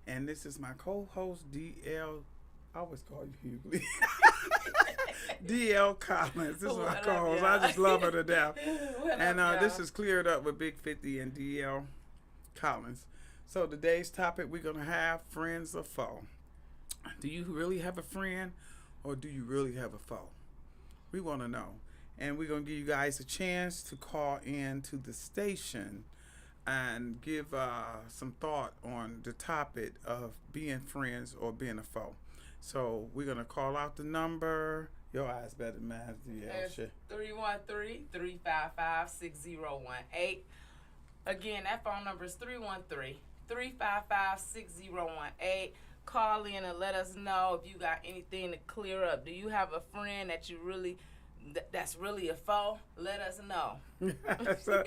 And this is my co-host DL. I always call you Hughley. DL Collins. This is my co-host. I just love her to death. And this is Cleared Up with Big 50 and DL Collins. So today's topic, we're going to have friends or foe. Do you really have a friend or do you really have a foe? We want to know. And we're going to give you guys a chance to call in to the station and give some thought on the topic of being friends or being a foe. So we're going to call out the number. Your eyes better than mine. It's 313-355-6018. Again, that phone number is 313-355-6018. Call in and let us know if you got anything to clear up. Do you have a friend that you really that's really a foe? Let us know. so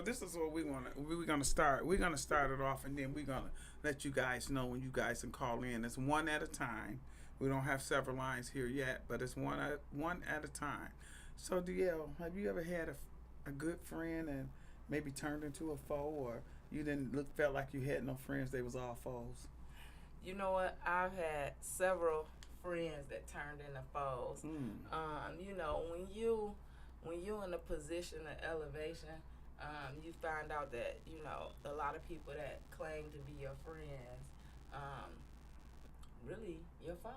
this is what we're gonna start. We're gonna start it off, and then we're gonna let you guys know when you guys can call in. It's one at a time. We don't have several lines here yet, but it's one at a time. So DL, have you ever had a good friend and maybe turned into a foe, or you felt like you had no friends, they was all foes? You know what? I've had several friends that turned into foes. You know, when you in a position of elevation, you find out that, you know, a lot of people that claim to be your friends, really your foes.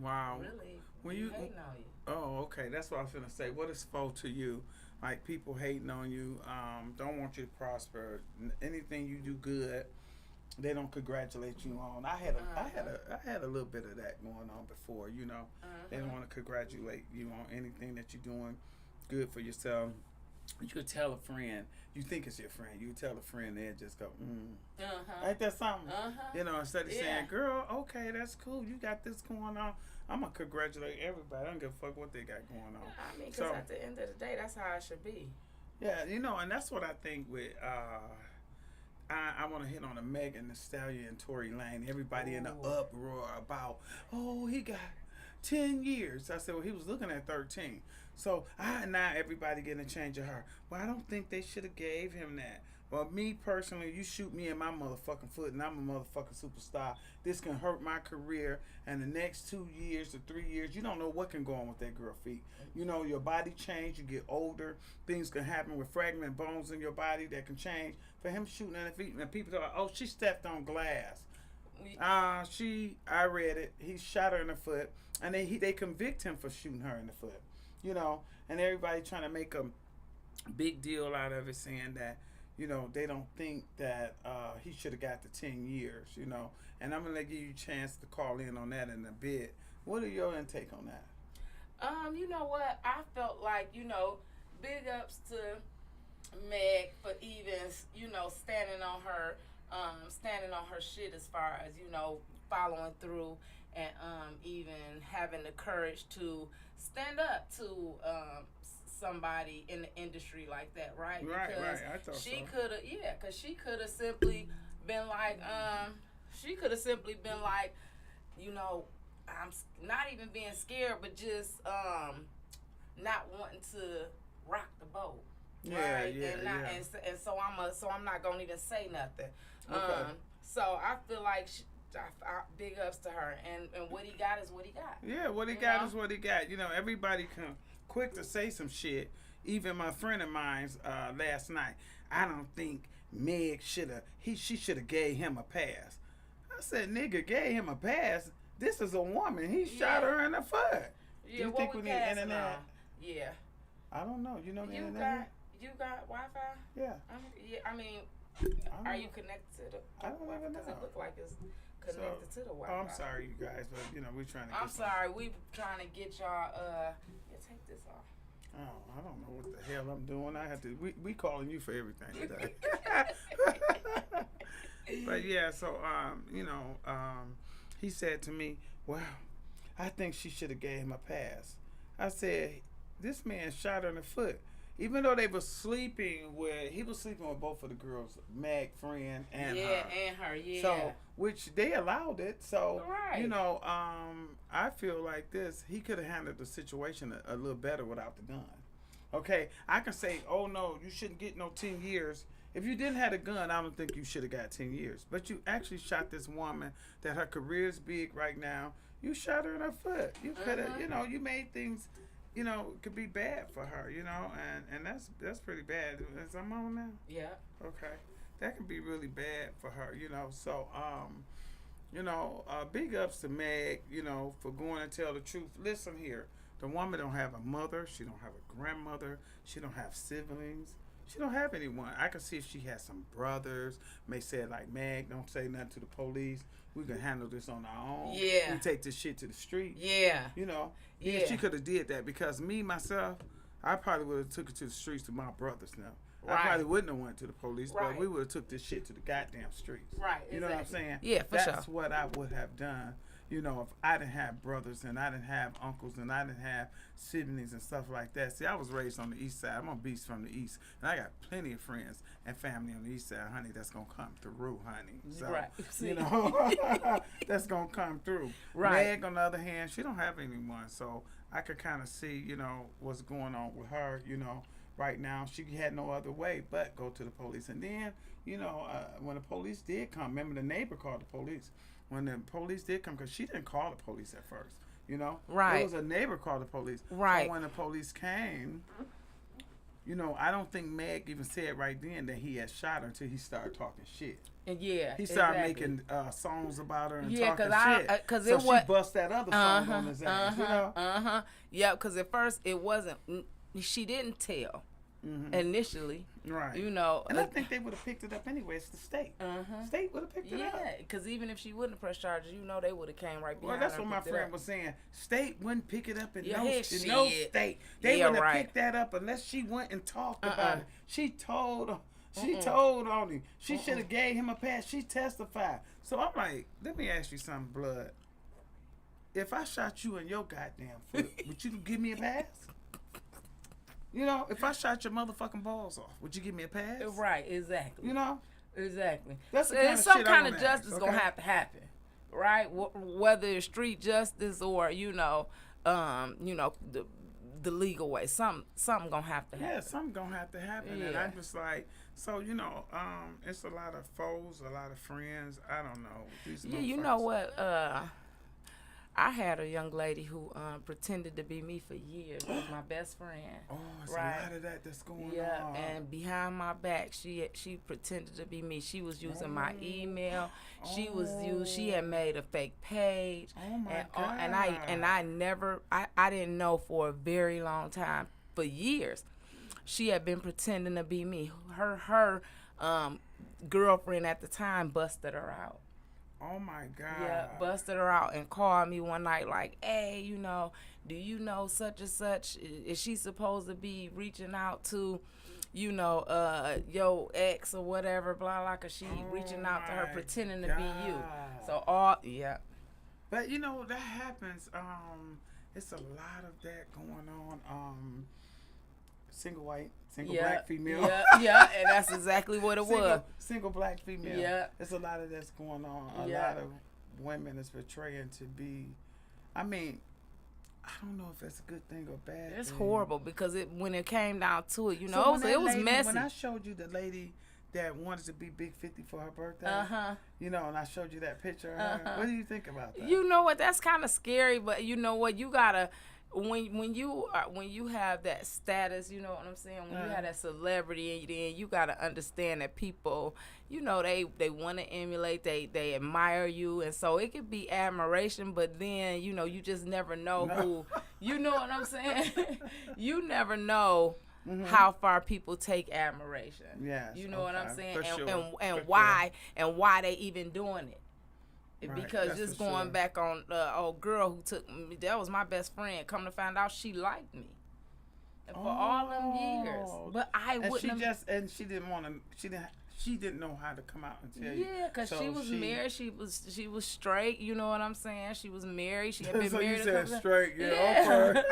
Wow. Really, when you hating on you. Oh, okay. That's what I was gonna say. What is foe to you? Like people hating on you, don't want you to prosper. Anything you do good, they don't congratulate you on. I had a little bit of that going on before, you know. They don't want to congratulate you on anything that you're doing good for yourself. You could tell a friend, you think it's your friend, you tell a friend, they'll just go, ain't that something? You know, instead of saying, girl, okay, that's cool, you got this going on, I'm going to congratulate everybody. I don't give a fuck what they got going on. Yeah, I mean, because at the end of the day, that's how it should be. Yeah, you know, and that's what I think with, I want to hit on a Megan Thee Stallion and Tory Lane. Everybody in the uproar about, he got 10 years. I said, well, he was looking at 13. So now everybody getting a change of heart. Well, I don't think they should have gave him that. Well, me personally, you shoot me in my motherfucking foot and I'm a motherfucking superstar. This can hurt my career. And the next 2 years or 3 years, you don't know what can go on with that girl feet. You know, your body change, you get older. Things can happen with fragment bones in your body that can change. For him shooting in the feet, and people thought, oh, she stepped on glass. I read it. He shot her in the foot, and they convict him for shooting her in the foot. You know, and everybody trying to make a big deal out of it, saying that, you know, they don't think that he should have got the 10 years, you know. And I'm going to give you a chance to call in on that in a bit. What are your intake on that? You know what? I felt like, you know, big ups to Meg for even, you know, standing on her shit as far as, you know, following through and even having the courage to stand up to somebody in the industry like that, right? Right. I thought she could have, because she could have simply been like, you know, I'm not even being scared, but just not wanting to rock the boat. Right? And so I'm not gonna even say nothing. Okay. So I feel like big ups to her, and what he got is what he got. Yeah, what he got is what he got. You know, everybody come quick to say some shit. Even my friend of mine's last night. I don't think Meg she should have gave him a pass. I said, nigga, gave him a pass. This is a woman. He shot her in the foot. Yeah, you think we need internet? Yeah. I don't know. You know the internet? You got Wi-Fi? Yeah. I mean, are you connected to the Wi-Fi? Does it look like it's connected to the Wi-Fi? Oh, I'm sorry, you guys, but you know we're trying to. We trying to get y'all. Take this off. Oh, I don't know what the hell I'm doing. I have to. We calling you for everything today. But yeah, so you know, he said to me, "Well, I think she should have gave him a pass." I said, "This man shot her in the foot." Even though he was sleeping with both of the girls, Meg, friend, and her. So, which they allowed it. So, you know, I feel like this. He could have handled the situation a little better without the gun. Okay, I can say, oh no, you shouldn't get no 10 years If you didn't have a gun, I don't think you should have got 10 years. But you actually shot this woman that her career is big right now. You shot her in her foot. You could have, you know, you made things, you know, could be bad for her, you know, and that's pretty bad. Is I'm on now? Yeah. Okay. That can be really bad for her, you know. So, you know, big ups to Meg, you know, for going and tell the truth. Listen here. The woman don't have a mother. She don't have a grandmother. She don't have siblings. She don't have anyone. I can see if she has some brothers. May say like, Meg, don't say nothing to the police. We can handle this on our own. Yeah. We take this shit to the street. Yeah. You know. Yeah. She could have did that because me, myself, I probably would have took it to the streets to my brothers now. Right. I probably wouldn't have went to the police, Right. but we would have took this shit to the goddamn streets. Right. You know what I'm saying? Yeah, for sure. That's what I would have done. You know, if I didn't have brothers and I didn't have uncles and I didn't have siblings and stuff like that. See, I was raised on the east side. I'm a beast from the east. And I got plenty of friends and family on the east side, honey, that's going to come through, honey. So, Right. you know, that's going to come through. Right. Meg, on the other hand, she don't have anyone. So I could kind of see, you know, what's going on with her, you know. Right now, she had no other way but go to the police. And then, you know, when the police did come, remember the neighbor called the police. When the police did come, because she didn't call the police at first, you know? Right. It was a neighbor called the police. Right. So when the police came, you know, I don't think Meg even said right then that he had shot her until he started talking shit. Yeah. He started exactly. making songs about her and Yeah, talking shit. Cause so it was, she bust that other song on his ass, you know? Yeah, because at first it wasn't, she didn't tell initially. Right. You know. And I think they would have picked it up anyway. It's the state. State would have picked it up. Yeah, because even if she wouldn't press charges, you know, they would have came right behind Well, that's her what and my picked it friend up. was saying. State wouldn't pick it up in Yeah, no shit. state. They Yeah, wouldn't have right. picked that up unless she went and talked about it. She told on him. She should have gave him a pass. She testified. So I'm like, let me ask you something, blood. If I shot you in your goddamn foot, would you give me a pass? You know, if I shot your motherfucking balls off, would you give me a pass? Right, exactly. You know? Exactly. That's the So kind it's of some shit I kind of wanna justice ask, gonna okay? have to happen, right? Whether it's street justice or you know, the legal way, something gonna have to happen. Yeah, something gonna have to happen. And Yeah. I'm just like, so you know, it's a lot of foes, a lot of friends. I don't know. These Yeah, you know motherfuckers. what? I had a young lady who pretended to be me for years. She was my best friend. Oh, it's Right. a lot of that's going Yeah, on. and behind my back, she pretended to be me. She was using my email. She had made a fake page. Oh my and, God. I didn't know for a very long time, for years, she had been pretending to be me. Her girlfriend at the time busted her out. Oh my God. Yeah, busted her out and called me one night like, hey, you know, do you know such and such? Is she supposed to be reaching out to, you know, your ex or whatever, blah, blah, because she reaching out to her pretending to be you. So, But, you know, that happens. It's a lot of that going on. Single black female. Yeah, and that's exactly what it was. Single black female. Yeah. There's a lot of that's going on. A Yeah. lot of women is portraying to be, I mean, I don't know if it's a good thing or bad. It's thing. horrible because when it came down to it, you So know, when it that was lady- messy. When I showed you the lady that wanted to be Big 50 for her birthday, you know, and I showed you that picture of her, what do you think about that? You know what? That's kind of scary, but you know what? You gotta when you have that status, you know what I'm saying? When you have that celebrity, then you gotta understand that people, you know, they want to emulate, they admire you, and so it could be admiration, but then you know you just never know who. You know what I'm saying? You never know. How far people take admiration. Yes, You know what I'm saying? For And why they even doing it. Right, Because that's just for going sure. back on the old girl who took me, that was my best friend. Come to find out she liked me. And for all them years. But I And wouldn't have. she didn't know how to come out and tell you. Yeah, because So she was married. She was straight. You know what I'm saying? She was married. She had been So married. you said a straight, yeah.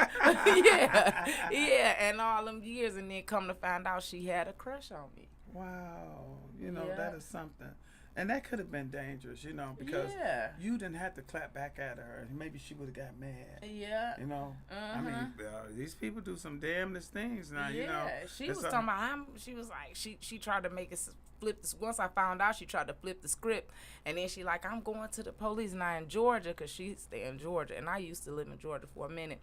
yeah. yeah, and all them years, and then come to find out she had a crush on me. Wow, you know Yeah. that is something. And that could have been dangerous, you know, because Yeah. you didn't have to clap back at her. Maybe she would have got mad. Yeah. You know, I mean, these people do some damnedest things now. Yeah. You know, She was talking about she was like she tried to make it flip this. Once I found out, she tried to flip the script, and then she like, I'm going to the police now in Georgia, because she stay in Georgia, and I used to live in Georgia for a minute.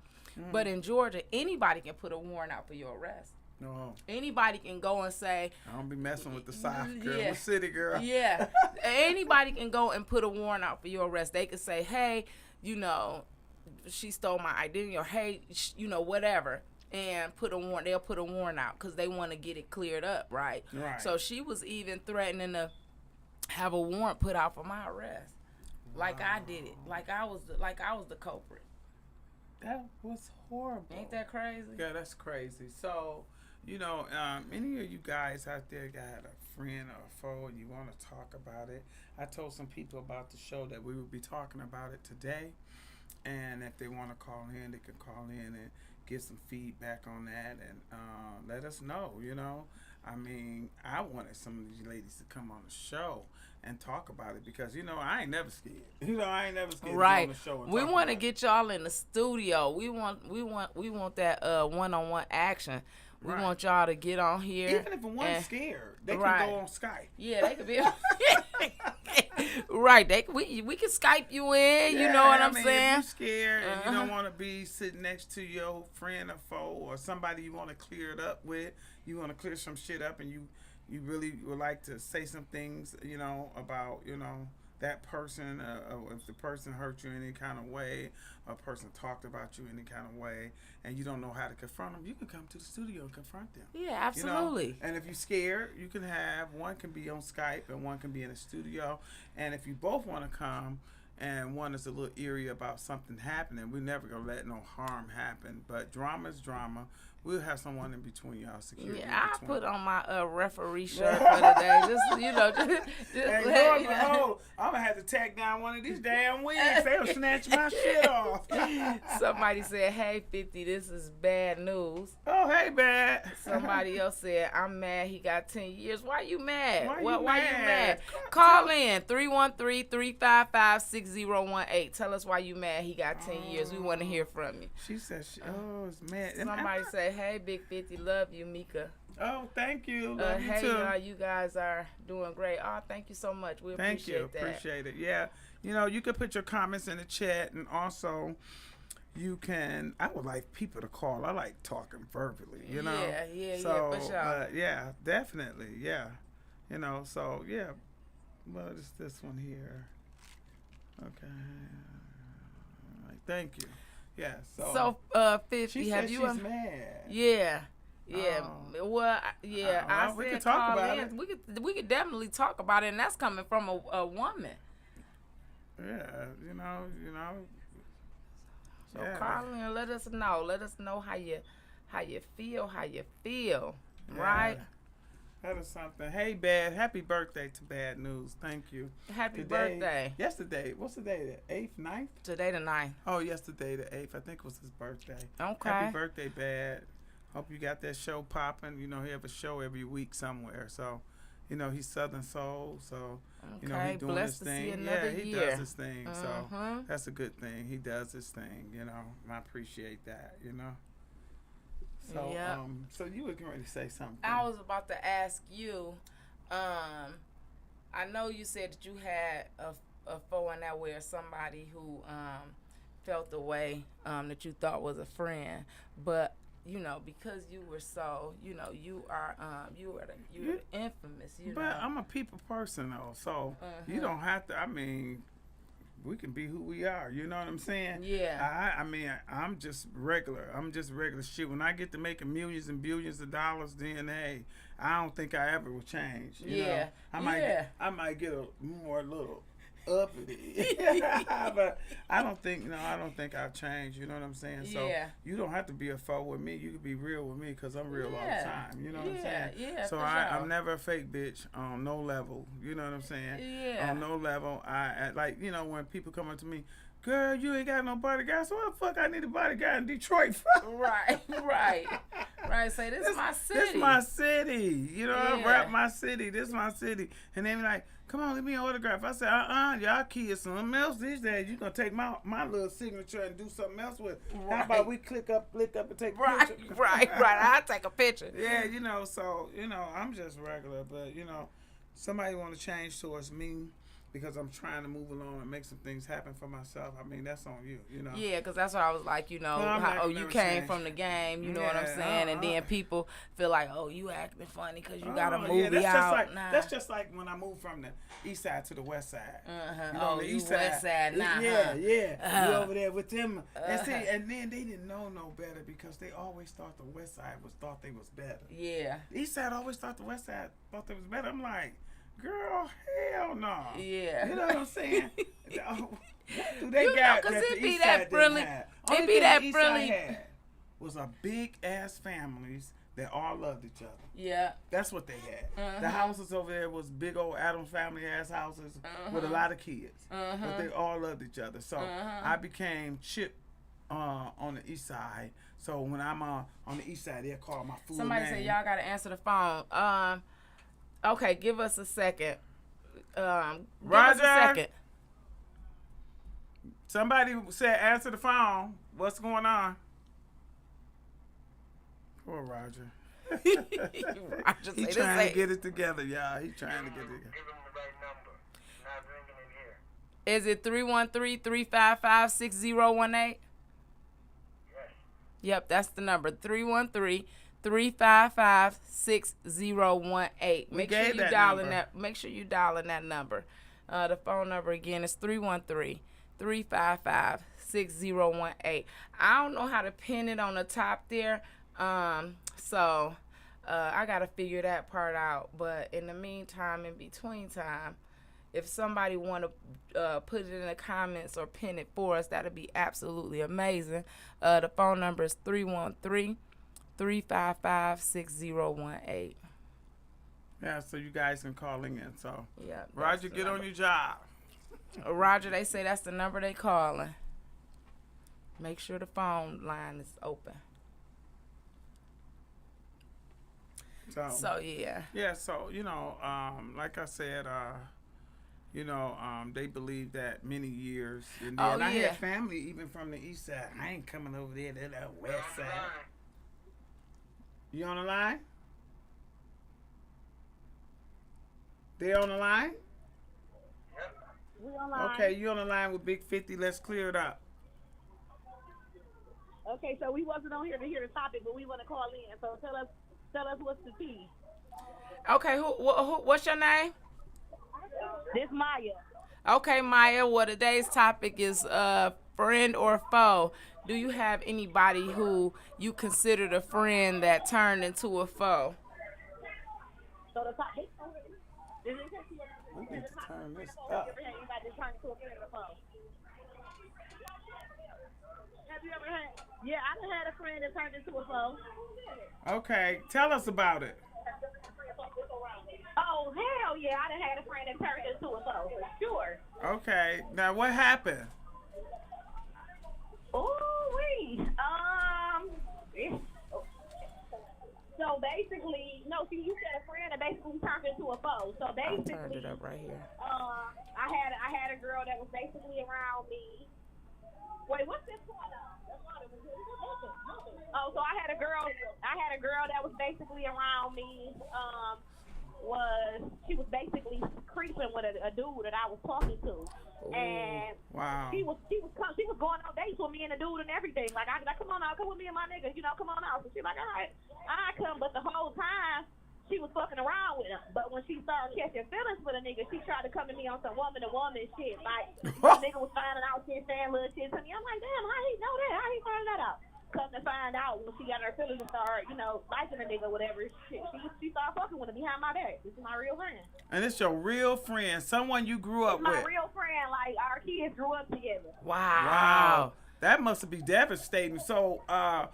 But in Georgia, anybody can put a warrant out for your arrest. No. Anybody can go and say, I don't be messing with the South girl, Yeah. the city girl. Yeah. Anybody can go and put a warrant out for your arrest. They could say, hey, you know, she stole my identity, or hey, you know, whatever, and put a warrant. They'll put a warrant out because they want to get it cleared up, right? Right. So she was even threatening to have a warrant put out for my arrest, like I did it, like I was the culprit. That was horrible. Ain't that crazy? Yeah, that's crazy. So, you know, any of you guys out there got a friend or a foe and you want to talk about it, I told some people about the show that we would be talking about it today. And if they want to call in, they can call in and get some feedback on that and let us know, you know. I mean, I wanted some of these ladies to come on the show and talk about it because, you know, I ain't never scared. You know, I ain't never scared Right. to go on the show and We talk want to about get y'all in the studio. We want that one-on-one action. We Right. want y'all to get on here. Even if one's and- scared, they Right. can go on Skype. Yeah, they could be. Right. We can Skype you in. You know what I'm If saying? you're scared and you don't Uh-huh. want to be sitting next to your friend or foe or somebody you want to clear it up with, you want to clear some shit up, and you really would like to say some things, you know, about, you know, that person, if the person hurt you in any kind of way, or a person talked about you in any kind of way, and you don't know how to confront them, you can come to the studio and confront them. Yeah, You know? absolutely. And if you're scared, you can have one can be on Skype and one can be in the studio. And if you both want to come and one is a little eerie about something happening, we're never going to let no harm happen. But drama is drama. We'll have someone in between y'all, security. Yeah, I between. put on my referee shirt for today. Just, you know, just Hey, let Lord, me- behold, I'm going to have to tack down one of these damn wigs. They'll snatch my shit off. Somebody said, hey, 50, this is bad news. Oh, hey, bad. Somebody else said, I'm mad he got 10 years. Why you mad? Why you Why you mad? mad? Call in 313-355-6018. Tell us why you mad he got 10 years. We want to hear from you. She said, it's mad. Somebody say, hey, Big 50, love you, Mika. Oh, thank you. Love you Hey, too. y'all, you guys are doing great. Oh, thank you so much. We Thank you. appreciate that. Appreciate it. Yeah. You know, you can put your comments in the chat, and also you can, I would like people to call. I like talking verbally, you know? Yeah, So, for sure. yeah, definitely. Yeah. You know, so, yeah. Well, it's this one here. Okay. All right. Thank you. Yeah. So, 50, she have said you? she's mad. Yeah. Yeah. Oh. Well, yeah. I well, we said could talk call about in. it. We could definitely talk about it, and that's coming from a woman. Yeah. You know. So Yeah. call in and let us know. Let us know how you feel. Yeah. Right? That is something. Hey, Bad. Happy birthday to Bad News. Thank you. Happy birthday. Yesterday. What's the day? The 8th, 9th? Today the 9th. Oh, yesterday, the 8th. I think it was his birthday. Okay. Happy birthday, Bad. Hope you got that show popping. You know, he have a show every week somewhere. So, you know, he's Southern Soul. So, you know, Okay, he's doing blessed his to see thing. another Yeah, he year. does his thing. So, Mhm. that's a good thing. He does his thing, you know. And I appreciate that, you know. So, Yep. so you were getting ready to say something. I was about to ask you. I know you said that you had a foe in that where somebody who felt the way that you thought was a friend, but you know, because you were so, you know, you are the infamous, you But know. I'm a people person, though, so you Mhm. don't have to. I mean, we can be who we are. You know what I'm saying? Yeah. I mean, I'm just regular. I'm just regular shit. When I get to making millions and billions of dollars, then hey, I don't think I ever will change. You Yeah. know? I might get a more little uppity. But I don't think I'll change. You know what I'm saying? So Yeah. you don't have to be a foe with me. You can be real with me because I'm real all the Yeah. time. You know what I'm Yeah, saying? yeah, So for I'm sure. never a fake bitch on no level. You know what I'm saying? Yeah. On no level. I like, you know, when people come up to me, girl, you ain't got no bodyguard. So what the fuck I need a bodyguard in Detroit for? Right. Say, this is my city. This my city. You know, I Yeah. rap my city. This my city. And they be like, come on, give me an autograph. I said, y'all kids something else these days. You gonna take my little signature and do something else with it. How about we flick up and take a picture? Right. I'll take a picture. Yeah, you know, so, you know, I'm just regular, but, you know, somebody want to change towards me because I'm trying to move along and make some things happen for myself. I mean, that's on you, you know. Yeah, because that's what I was like, you know, you came from the game, you know what I'm saying? And then people feel like, oh, you acting funny because you got a movie out. That's just like when I moved from the east side to the west side. Uh-huh. You know, the east side. West side now. Yeah. You over there with them. And see, and then they didn't know no better because they always thought the west side thought they was better. Yeah. The east side always thought the west side thought they was better. I'm like, girl, hell no. Yeah. You know what I'm saying? What do they You got know, 'cause that it the be east that side friendly- didn't have? it Only be thing that the east friendly- side had was a big ass families that all loved each other. Yeah. That's what they had. The houses over there was big old Adams family ass houses with a lot of kids, but they all loved each other. So I became Chip on the east side. So when I'm on the east side, they'll call my full Somebody name. said y'all got to answer the phone. Okay, give us a second. Give us Roger. a second. Somebody said answer the phone. What's going on? Poor Roger. Roger He say, trying to get it together, y'all. He trying to get it together. Give him the right number. Not ringing in here. Is it 313-355-6018? Yes. Yep, that's the number. 313-355-6018. Make sure gave you that dialing number. that. Make sure you dialing that number. The phone number again is 313-355-6018. I don't know how to pin it on the top there. So I gotta figure that part out. But in the meantime, in between time, if somebody want to put it in the comments or pin it for us, that'd be absolutely amazing. The phone number is 313-355-6018. Yeah, so you guys can call in. So Yeah, Roger, get on your job. Roger, they say that's the number they calling. Make sure the phone line is open. So yeah. Yeah, so, you know, like I said, you know, they believe that many years. And then Oh, I yeah. had family even from the east side. I ain't coming over there to the west side. You on the line? They on the line? We online. Okay, you on the line with Big 50. Let's clear it up. Okay, so we wasn't on here to hear the topic, but we want to call in. So tell us what's the tea. Okay, what's your name? This Maya. Okay, Maya. Well, today's topic is friend or foe. Do you have anybody who you considered a friend that turned into a foe? So the topic. We need to turn this up. Have you ever had? Yeah, I done had a friend that turned into a foe. Okay, tell us about it. Oh hell yeah, I done had a friend that turned into a foe for sure. Okay, now what happened? Ooh wee. So basically, no. See, you said a friend that basically turned into a foe. So I basically, turned it up right here. I had a girl that was basically around me. Wait, what's this one? Oh, so I had a girl that was basically around me. She was basically creeping with a dude that I was talking to. Ooh. And Wow. she was going on dates with me and the dude and everything. Like I come on out, come with me and my niggas, come on out. So she's like, all right, I come. But the whole time she was fucking around with him. But when she started catching feelings for the nigga, she tried to come to me on some woman to woman shit. Like the nigga was finding out shit, saying little shit to me. I'm like, damn, how he know that? How he find that out? Come to find out when she got her feelings and started, liking a nigga, whatever shit. She started fucking with him behind my back. This is my real friend. And it's your real friend, someone you grew up My with. real friend, like our kids grew up together. Wow. That must be devastating. So, how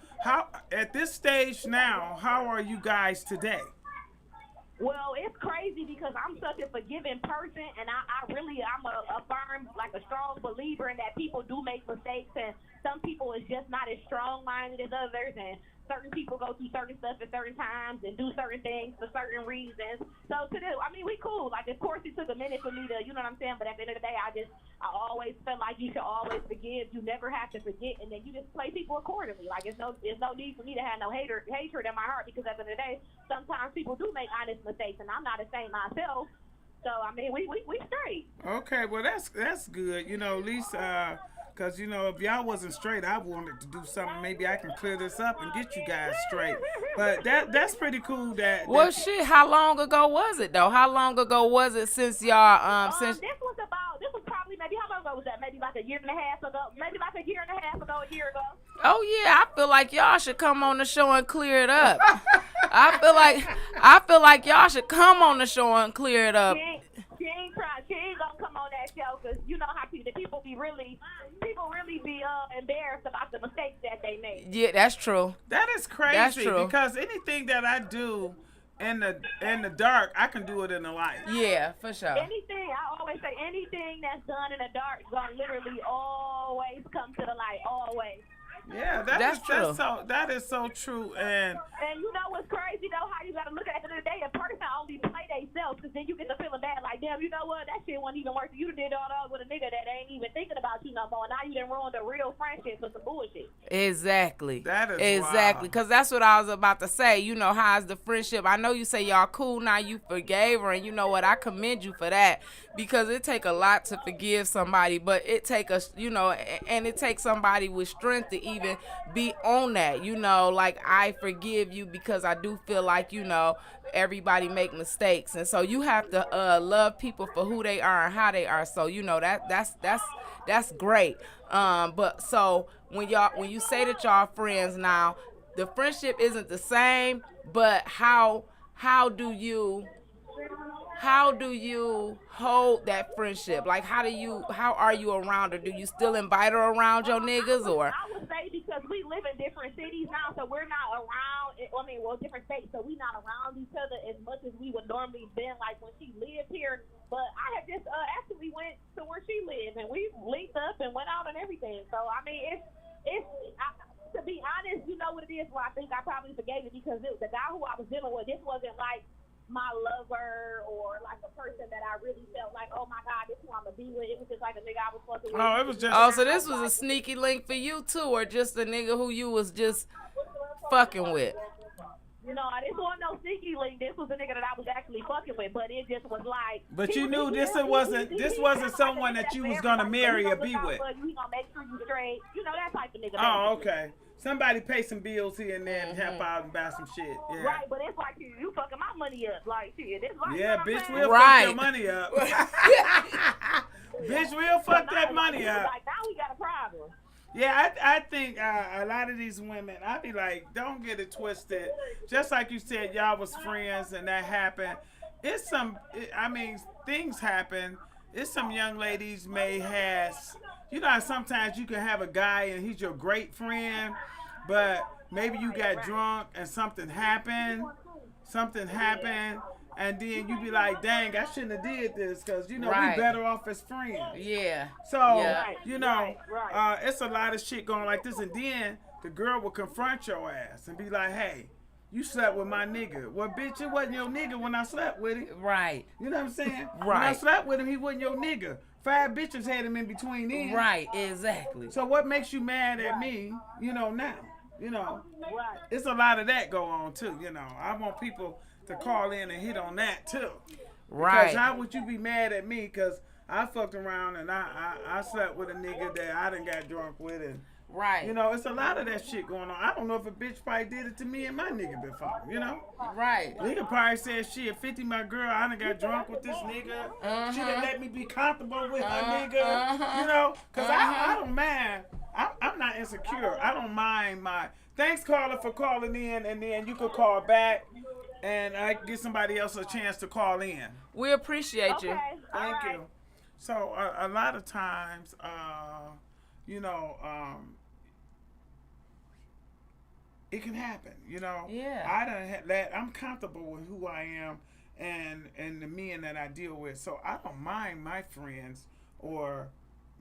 at this stage now, how are you guys today? Well, it's crazy because I'm such a forgiving person, and I'm a firm a strong believer in that people do make mistakes, and some people is just not as strong-minded as others, and certain people go through certain stuff at certain times and do certain things for certain reasons. So we cool. Like, of course, it took a minute for me to, you know what I'm saying? But at the end of the day, I always felt like you should always forgive. You never have to forget, and then you just play people accordingly. Like, there's no need for me to have no hatred in my heart, because at the end of the day, sometimes people do make honest mistakes, and I'm not a saint myself. So we straight. Okay, well that's good. You know, at least because you know, if y'all wasn't straight, I wanted to do something. Maybe I can clear this up and get you guys straight. But that's pretty cool. Well, shit. How long ago was it though? How long ago was it since y'all since? This was probably maybe how long ago was that? Maybe like a year and a half ago. Maybe like a year and a half ago, a year ago. Oh yeah, I feel like y'all should come on the show and clear it up. I feel like y'all should come on the show and clear it up. She ain't gonna come on that show, because you know how people really be embarrassed about the mistakes that they make. Yeah, that's true. That is crazy. That's true. Because anything that I do in the dark, I can do it in the light. Yeah, for sure. I always say anything that's done in the dark is gonna literally always come to the light. Always. Yeah, that's true. That is so true. And you know what's crazy though? How you gotta look at it in the day. A person only play themselves, because then you get to feeling bad. Like, damn, you know what? That shit wasn't even worth it. You did all that with a nigga that ain't even thinking about you no more. Now you done ruined a real friendship for some bullshit. Exactly. That is exactly. Because that's what I was about to say. You know, how's the friendship? I know you say y'all cool now. You forgave her, and you know what? I commend you for that, because it take a lot to forgive somebody, but it take us, you know, and it takes somebody with strength to even be on that. You know, like, I forgive you because I do feel like, you know, everybody make mistakes, and so you have to love people for who they are and how they are. So you know that's great. But so when you say that y'all friends now, the friendship isn't the same, but how do you hold that friendship? Like, how are you around her? Do you still invite her around your niggas, or? I would say, because we live in different cities now, so we're not around. Different states, so we not around each other as much as we would normally been, like when she lived here. But I had just actually went to where she lived, and we linked up and went out and everything. So I mean, to be honest, you know what it is. Well, I think I probably forgave it, because the guy who I was dealing with, this wasn't like my lover or like a person that I really felt like, oh my God, this is who I'm gonna be with. It was just like a nigga I was fucking with. oh, it was just. Oh, so this was a sneaky link for you too, or just a nigga who you was just fucking with? You know, this wasn't no sneaky link. This was a nigga that I was actually fucking with, but it just was like. But you knew this wasn't someone that you was gonna marry or be with. But we gonna make sure you straight. You know, that type of nigga. Oh, okay. Somebody pay some bills here and there and help out and buy some shit. Yeah. Right, but it's like you fucking my money up. Like, shit, it's like, yeah, you know bitch, we'll fuck your money up. Bitch, we'll fuck that money up. Like, now we got a problem. Yeah, I think a lot of these women, I be like, don't get it twisted. Just like you said, y'all was friends and that happened. Things happen. It's some young ladies may have, you know how sometimes you can have a guy and he's your great friend, but maybe you got drunk and something happened, and then you be like, dang, I shouldn't have did this, because, you know, we better off as friends. Yeah. So, you know, it's a lot of shit going like this, and then the girl will confront your ass and be like, hey, you slept with my nigga. Well, bitch, it wasn't your nigga when I slept with him. Right. You know what I'm saying? Right. When I slept with him, he wasn't your nigga. 5 bitches had him in between them. Right, exactly. So what makes you mad at me, you know, now? You know, it's a lot of that go on, too, you know. I want people to call in and hit on that, too. Right. Because how would you be mad at me? Because I fucked around and I slept with a nigga that I done got drunk with, and right. You know, it's a lot of that shit going on. I don't know if a bitch probably did it to me and my nigga before, you know? Right. Nigga probably said, shit, 50 my girl, I done got drunk with this nigga. She done let me be comfortable with her nigga. You know? Because I don't mind. I'm not insecure. I don't mind my... Thanks, Carla, for calling in, and then you could call back, and I give somebody else a chance to call in. We appreciate you. Thank you. So, a lot of times, you know, it can happen, you know. Yeah. I'm comfortable with who I am and the men that I deal with. So I don't mind my friends or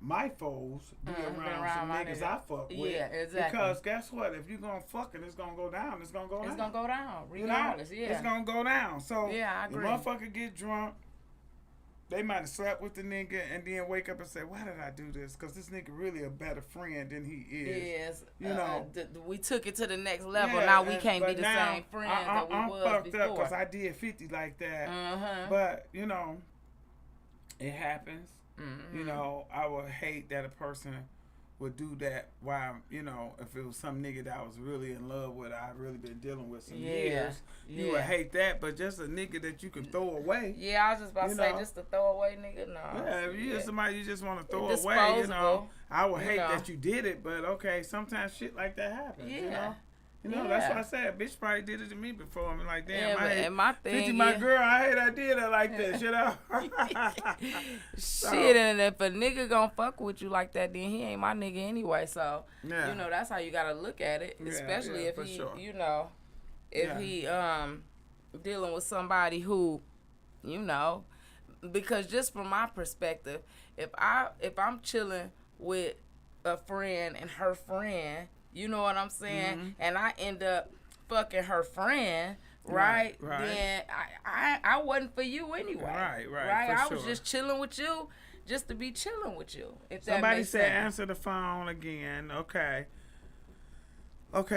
my foes be around some my niggas nigga. I fuck with. Yeah, exactly. Because guess what? If you gonna fuck and it's gonna go down, it's gonna go down. It's gonna go down, regardless. You know? Yeah. It's gonna go down. So yeah, I the agree. motherfucker get drunk. They might have slept with the nigga and then wake up and say, "Why did I do this? Because this nigga really a better friend than he is." Yes. You know. We took it to the next level. Yeah, now we can't be the now, same friends I'm that we was fucked before. up because I did 50 like that. But, you know, it happens. You know, I would hate that a person would do that while, you know, if it was some nigga that I was really in love with, I've really been dealing with some years. You would hate that, but just a nigga that you can throw away. Yeah, I was just about to say, just a throwaway nigga, no. Yeah, if you somebody you just want to throw Disposable, away, you know, I would hate know. that you did it, but okay, sometimes shit like that happens, you know? You know, Yeah. that's what I said. A bitch probably did it to me before. I'm like, damn, Yeah, I hate and my thing 50 my is- girl. I hate I did it like this, you know? Shit, and if a nigga gonna fuck with you like that, then he ain't my nigga anyway. So, Yeah. you know, that's how you gotta look at it. Yeah, Especially yeah, if for he, sure. you know, if he dealing with somebody who, you know, because just from my perspective, if I'm chilling with a friend and her friend, you know what I'm saying, and I end up fucking her friend, right? Then I wasn't for you anyway. Right, I for was sure. just chilling with you, just to be chilling with you. If Somebody that makes said sense. answer the phone again. Okay,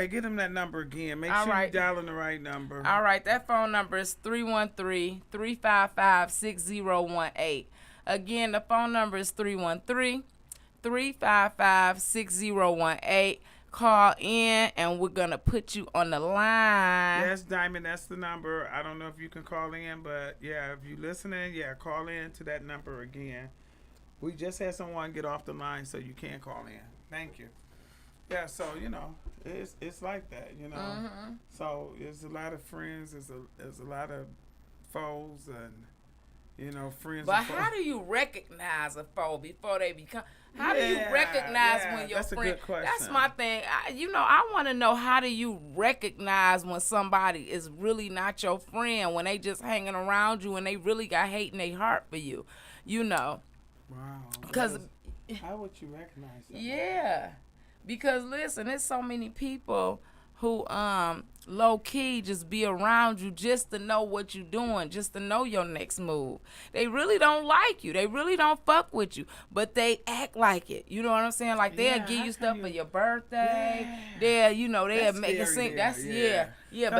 get him that number again. Make All sure right. you're dialing the right number. All right, that phone number is 313-355-6018. Again, the phone number is 313-355-6018. Call in, and we're going to put you on the line. Yes, Diamond, that's the number. I don't know if you can call in, but yeah, if you listening, call in to that number again. We just had someone get off the line, so you can call in. Thank you. Yeah, so, you know, it's like that, you know. So there's a lot of friends, there's a lot of foes, and, you know, friends. But and foes. how do you recognize a foe before they become? How do you recognize when your that's friend? a good question. That's my thing. I want to know, how do you recognize when somebody is really not your friend, when they just hanging around you and they really got hate in their heart for you, you know? Wow. Because how would you recognize that? yeah, because listen, there's so many people who low key just be around you just to know what you doing, just to know your next move. They really don't like you. They really don't fuck with you, but they act like it. You know what I'm saying? Like they'll give you stuff for your birthday. They'll make it sing. That's but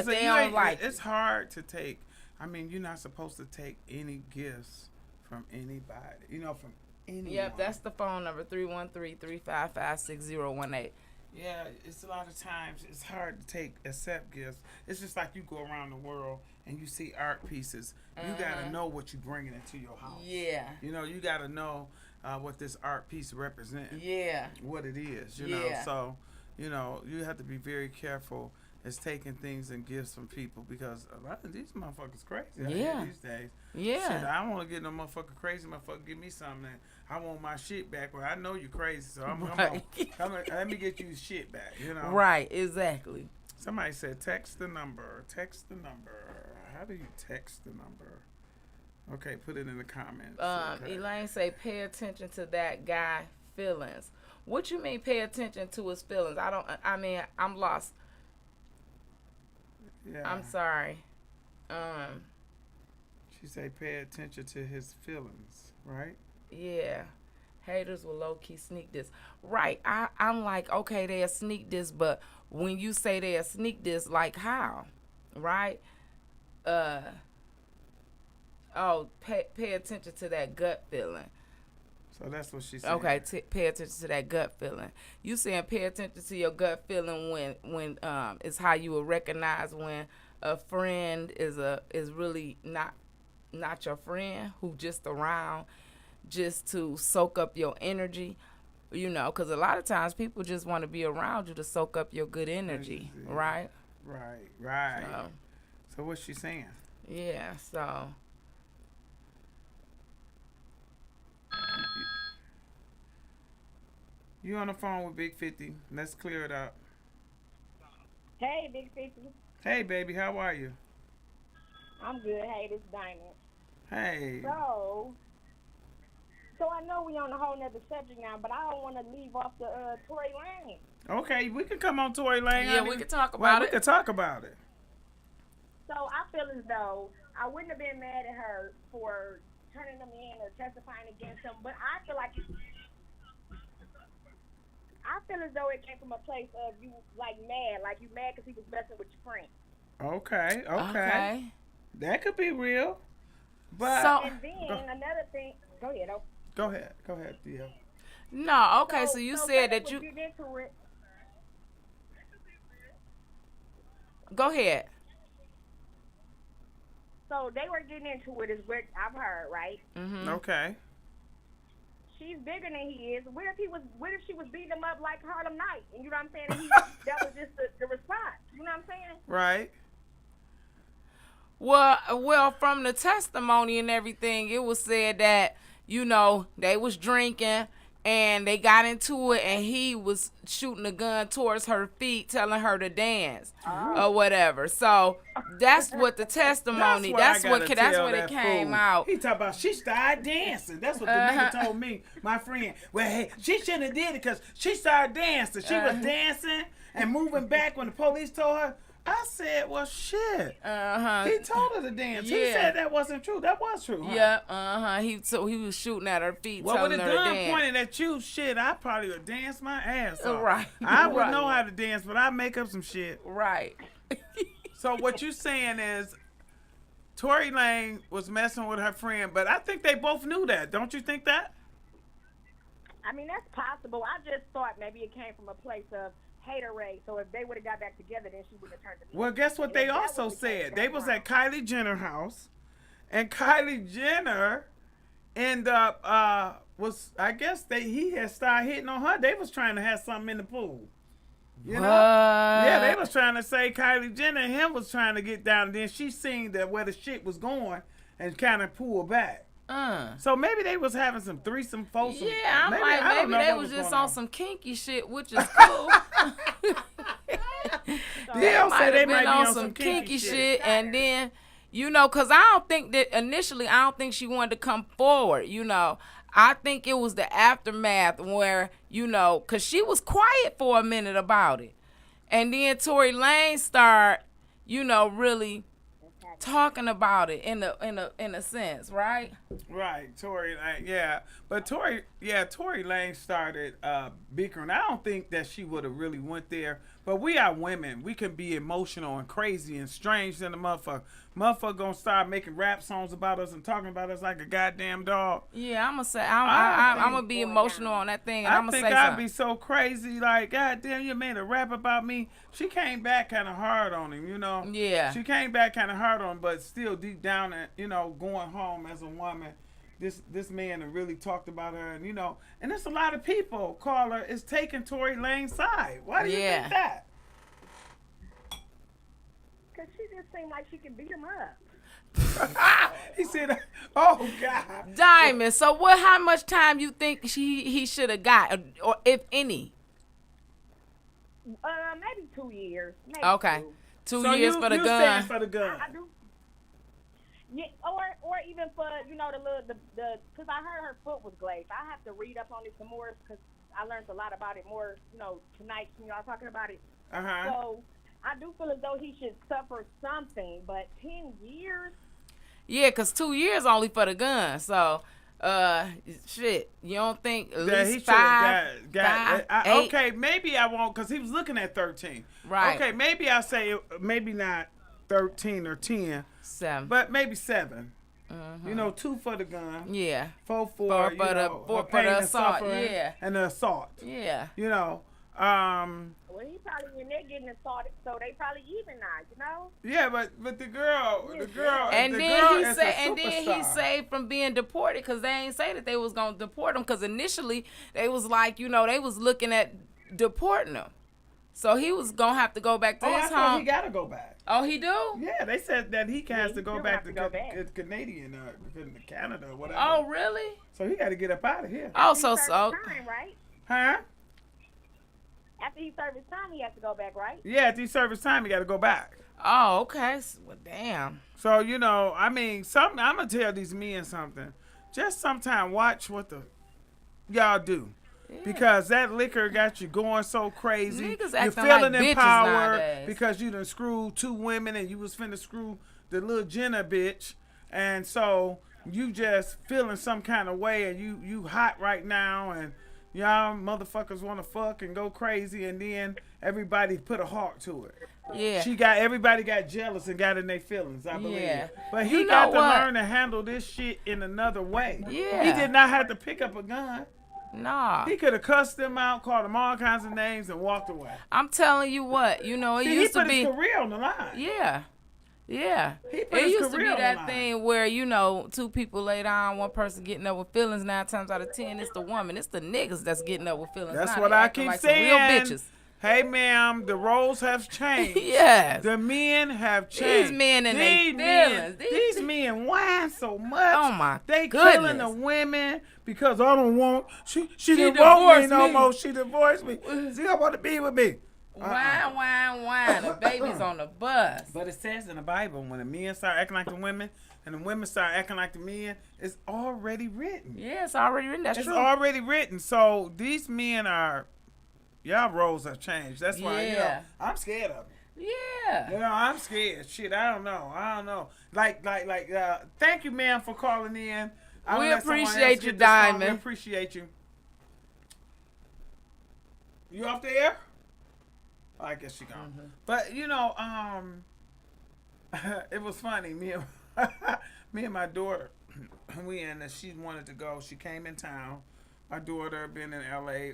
they don't like it. It's hard to take. I mean, you're not supposed to take any gifts from anybody. You know, from anyone. Yep, that's the phone number, 313-355-6018. Yeah, it's a lot of times it's hard to accept gifts. It's just like you go around the world and you see art pieces. You gotta know what you're bringing into your house. Yeah. You know, you gotta know what this art piece represents. Yeah. What it is. You know, so you know you have to be very careful as taking things and gifts from people, because a lot of these motherfuckers crazy out here these days. Yeah. Shit, I don't want to get no motherfucker crazy. Motherfucker, give me something. I want my shit back. Well, I know you crazy, so I'm gonna let me get you shit back. You know. Right. Exactly. Somebody said text the number. Text the number. How do you text the number? Okay, put it in the comments. Okay. Elaine say, pay attention to that guy feelings. What you mean pay attention to his feelings? I'm lost. Yeah. I'm sorry. She say pay attention to his feelings, right? Yeah. Haters will low-key sneak this. Right. I'm like, okay, they'll sneak this, but when you say they'll sneak this, like how? Right? Pay attention to that gut feeling. So that's what she said. Okay, pay attention to that gut feeling. You saying pay attention to your gut feeling when it's how you will recognize when a friend is really not your friend, who just around just to soak up your energy, you know, because a lot of times people just want to be around you to soak up your good energy, right? Right. So what's she saying? Yeah, so. You on the phone with Big 50. Let's clear it up. Hey, Big 50. Hey, baby, how are you? I'm good. Hey, this is Diamond. Hey. So, So I know we on a whole nother subject now, but I don't want to leave off the Tory Lane. Okay, we can come on Tory Lane. Yeah, honey. we can talk Well, about we it. can talk about it. So I feel as though I wouldn't have been mad at her for turning them in or testifying against them, but I feel like as though it came from a place of you mad because he was messing with your friend. Okay. Okay. That could be real. But And then another thing, go ahead. Go ahead, Theo. No, okay, so you said that you... Go ahead. So they were getting into it, is what I've heard, right? Mm-hmm. Okay. She's bigger than he is. What if she was beating him up like Harlem Night? And you know what I'm saying? And that was just the response. You know what I'm saying? Right. Well, from the testimony and everything, it was said that, they was drinking and they got into it and he was shooting a gun towards her feet, telling her to dance or whatever. So that's what the testimony, that's what it came out. He talk about she started dancing. That's what the nigga told me, my friend. Well, hey, she shouldn't have did it because she started dancing. She was dancing and moving back when the police told her. I said, well, shit. He told her to dance. He said that wasn't true. That was true. Huh? Yeah. He was shooting at her feet, telling her to dance. Well, with a gun pointed at you, shit, I probably would dance my ass off. Right. I would know how to dance, but I make up some shit. Right. So what you saying is, Tory Lane was messing with her friend, but I think they both knew that. Don't you think that? I mean, that's possible. I just thought maybe it came from a place of haterade. So if they would have got back together, then she would have turned to me. Well, guess what they also said? They was at Kylie Jenner's house, and Kylie Jenner ended up he had started hitting on her. They was trying to have something in the pool. You know? Yeah, they was trying to say Kylie Jenner and him was trying to get down, and then she seen that where the shit was going and kind of pulled back. So maybe they was having some threesome, foursome. Yeah, maybe they was just on some kinky shit, which is cool. They might have been on some kinky shit, and then, because I don't think she wanted to come forward, I think it was the aftermath where, because she was quiet for a minute about it. And then Tory Lane started, really talking about it in a sense, right? Right, Tory Lane, yeah. But Tory Lane started bickering. I don't think that she would have really went there. But we are women. We can be emotional and crazy and strange than a motherfucker. Motherfucker gonna start making rap songs about us and talking about us like a goddamn dog. Yeah, I'm gonna be emotional on that thing, and I'm gonna say something. I think I'd be so crazy, like, goddamn, you made a rap about me. She came back kind of hard on him, Yeah. She came back kind of hard on him, but still deep down, going home as a woman, this man had really talked about her, and and there's a lot of people, caller, is taking Tory Lane's side. Why do you think that? Because she just seemed like she could beat him up. He said, "Oh God." Diamond. So how much time you think he should have got, or if any? Maybe 2 years. Maybe okay, 2 so years for the gun. For the gun. I do. Yeah, or even for the because I heard her foot was glazed. I have to read up on it some more because I learned a lot about it more tonight when y'all talking about it. So I do feel as though he should suffer something, but 10 years. Yeah, because 2 years only for the gun. So shit, you don't think at least he 5, got 8? Okay, maybe I won't because he was looking at 13. Right. Okay, maybe I'll say maybe not 13 or 10. 7. But maybe 7. 2 for the gun. Yeah. 4 for the assault. Yeah. And the assault. Yeah. Well, he probably in there getting assaulted, so they probably even now, Yeah, but the girl, and the then girl he is said, a and then he saved from being deported because they ain't say that they was gonna deport him because initially they was like, they was looking at deporting him, so he was gonna have to go back to his home. He gotta go back. Oh, he do? Yeah, they said that he has to go back to Canadian, Canada or whatever. Oh, really? So he got to get up out of here. Oh, so time, right? Huh? After he served his time, he has to go back, right? Yeah, after he served his time, he got to go back. Oh, okay. Well, damn. So, I'm going to tell these men something. just sometime watch what the y'all do. Yeah. Because that liquor got you going so crazy. Niggas You're acting feeling like bitches empowered nowadays. because you done screwed 2 women and you was finna screw the little Jenna bitch. And so you just feeling some kind of way and you hot right now and y'all motherfuckers want to fuck and go crazy and then everybody put a heart to it. Yeah. Everybody got jealous and got in their feelings, I believe. Yeah. But he got to learn to handle this shit in another way. Yeah. He did not have to pick up a gun. Nah. He could have cussed them out, called them all kinds of names, and walked away. I'm telling you what, it used to be. He put his career on the line. Yeah. Yeah. He put It his used to be career on that the line. thing where, 2 people lay down, one person getting up with feelings. 9 times out of 10, it's the woman. It's the niggas that's getting up with feelings. That's now what they I acting keep like some saying. real bitches. Hey, ma'am, the roles have changed. Yes. The men have changed. These men and their feelings. These men whine so much. Oh, my They goodness. killing the women because I don't want, she didn't want me divorced no me. more. She divorced me. She don't want to be with me. Wine. The baby's on the bus. But it says in the Bible, when the men start acting like the women and the women start acting like the men, it's already written. Yeah, it's already written. That's It's true. already written. So these men y'all roles have changed. That's why, I'm scared of it. Yeah. I'm scared. Shit, I don't know. Like, thank you, ma'am, for calling in. We appreciate you, Diamond. We appreciate you. You off the air? Oh, I guess she gone. Mm-hmm. But it was funny. Me and my daughter, she wanted to go. She came in town. My daughter been in LA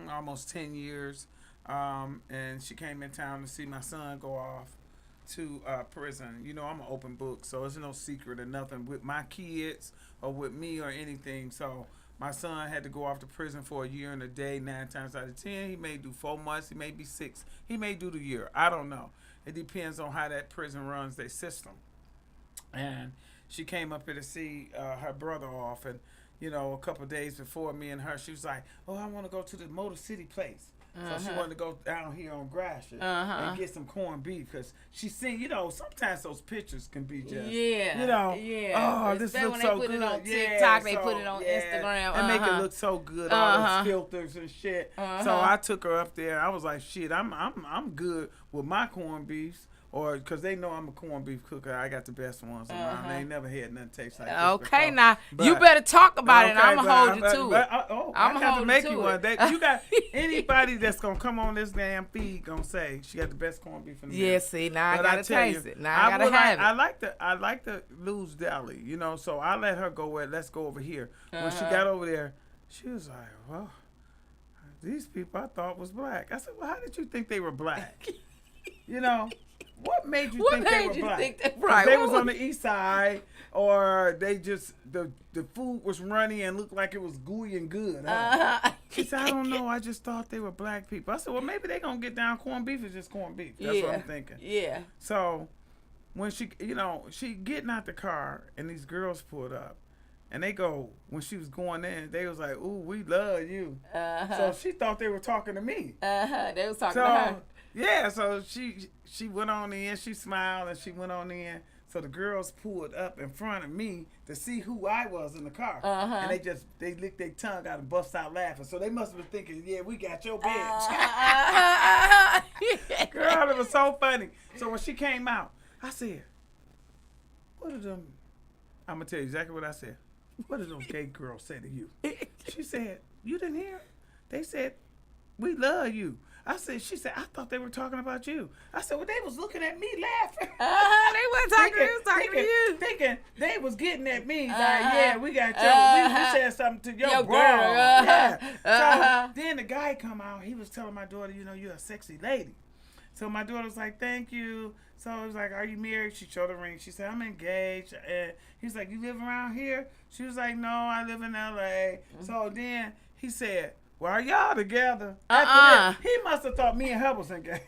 almost 10 years, and she came in town to see my son go off to prison. I'm an open book, so there's no secret or nothing with my kids or with me or anything. So my son had to go off to prison for a year and a day. 9 times out of 10, he may do 4 months, he may be 6, he may do the year. I don't know. It depends on how that prison runs their system. And she came up here to see her brother off, and a couple of days before, me and her, she was like, "Oh, I want to go to the Motor City place." So she wanted to go down here on Gratiot and get some corned beef because she seen, sometimes those pictures can be just, oh, this looks so good. When they put it on TikTok, they put it on Instagram. And make it look so good, all those filters and shit. So I took her up there. I was like, shit, I'm good with my corned beefs. Or because they know I'm a corned beef cooker, I got the best ones around. They ain't never had nothing taste like this Okay, before. now But- you better talk about it. And Okay, I'm but gonna hold you to it. I'm I'ma have hold to make you you to one. it. You got anybody that's gonna come on this damn feed gonna say she got the best corned beef in the Yeah, world. see, now I But gotta tell taste you, it. Now I gotta have it. I like the Lou's Deli, so I let her go with, let's go over here. When she got over there, she was like, well, these people I thought was black. I said, well, how did you think they were black? What made you think they were black? Right. They was on the east side, or they just the food was runny and looked like it was gooey and good. She said, I don't know. I just thought they were black people. I said, well, maybe they gonna get down. Corned beef is just corned beef. That's what I'm thinking. Yeah. So when she, she getting out the car and these girls pulled up. And they go, when she was going in, they was like, ooh, we love you. So she thought they were talking to me. They was talking to her. Yeah, so she went on in, she smiled and she went on in. So the girls pulled up in front of me to see who I was in the car. And they licked their tongue out and bust out laughing. So they must have been thinking, yeah, we got your bitch. Girl, it was so funny. So when she came out, I said, what are them? I'm going to tell you exactly what I said. What did those gay girls say to you? She said, you didn't hear? They said, we love you. She said, I thought they were talking about you. I said, well, they was looking at me laughing. They weren't talking to you, was talking to you. Thinking they was getting at me. Like, yeah, we got we said something to your bro. Yeah. So then the guy come out, he was telling my daughter, you're a sexy lady. So my daughter was like, thank you. So I was like, are you married? She showed the ring. She said, I'm engaged. And he's like, you live around here? She was like, no, I live in L.A. So then he said, well, are y'all together? After that, he must have thought me and her was engaged.